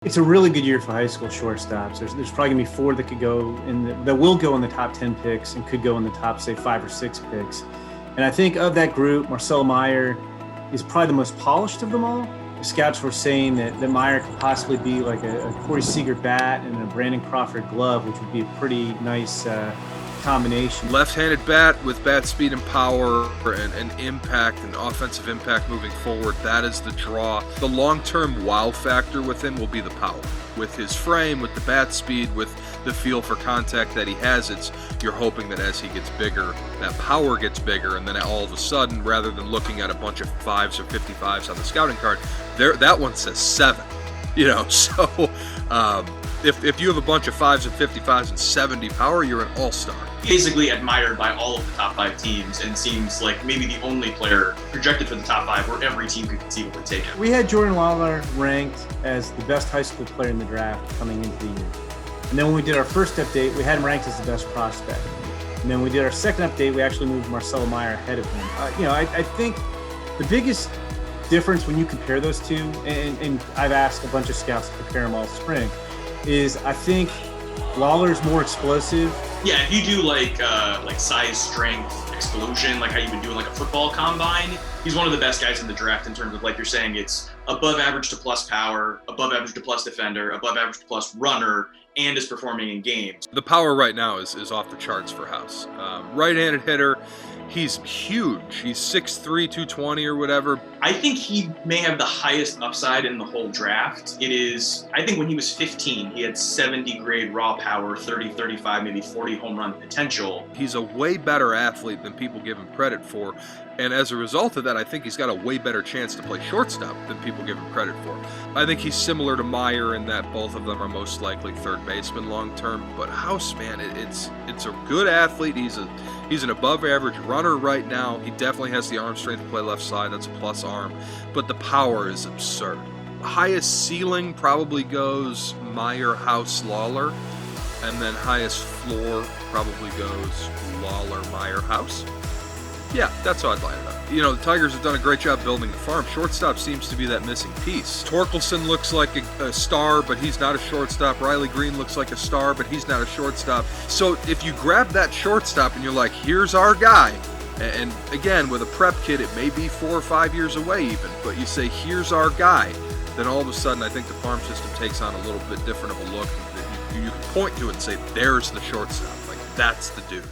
It's a really good year for high school shortstops. There's probably gonna be four that could go that will go in the top 10 picks and could go in the top, say, 5 or 6 picks. And I think of that group, Marcelo Meyer is probably the most polished of them all. The scouts were saying that Meyer could possibly be like a Corey Seager bat and a Brandon Crawford glove, which would be a pretty nice combination. Left-handed bat with bat speed and power and impact and offensive impact moving forward. That is the draw. The long-term wow factor with him will be the power. With his frame, with the bat speed, with the feel for contact that he has, you're hoping that as he gets bigger, that power gets bigger, and then all of a sudden, rather than looking at a bunch of 5s or 55s on the scouting card, that one says 7. So if you have a bunch of 5s and 55s and 70 power, you're an all-star. Basically admired by all of the top 5 teams, and seems like maybe the only player projected for the top 5 where every team could conceivably take him. We had Jordan Lawler ranked as the best high school player in the draft coming into the year. And then when we did our first update, we had him ranked as the best prospect. And then we did our second update, we actually moved Marcelo Meyer ahead of him. I think the biggest difference when you compare those two, and I've asked a bunch of scouts to compare them all spring, is I think Lawler's more explosive. Yeah, if you do like size, strength, explosion, like how you've been doing like a football combine, he's one of the best guys in the draft in terms of, like you're saying, it's above average to plus power, above average to plus defender, above average to plus runner, and is performing in games. The power right now is off the charts for House. Right-handed hitter. He's huge. He's 6'3", 220 or whatever. I think he may have the highest upside in the whole draft. I think when he was 15, he had 70 grade raw power, 30, 35, maybe 40 home run potential. He's a way better athlete than people give him credit for. And as a result of that, I think he's got a way better chance to play shortstop than people give him credit for. I think he's similar to Meyer in that both of them are most likely third baseman long term. But House, man, it's a good athlete. He's an above average runner right now. He definitely has the arm strength to play left side. That's a plus arm. But the power is absurd. Highest ceiling probably goes Meyer, House, Lawler. And then highest floor probably goes Lawler, Meyer, House. Yeah, that's how I'd line it up. The Tigers have done a great job building the farm. Shortstop seems to be that missing piece. Torkelson looks like a star, but he's not a shortstop. Riley Green looks like a star, but he's not a shortstop. So if you grab that shortstop and you're like, here's our guy, and again, with a prep kid, it may be 4 or 5 years away even, but you say, here's our guy, then all of a sudden I think the farm system takes on a little bit different of a look that you can point to and say, there's the shortstop. Like, that's the dude.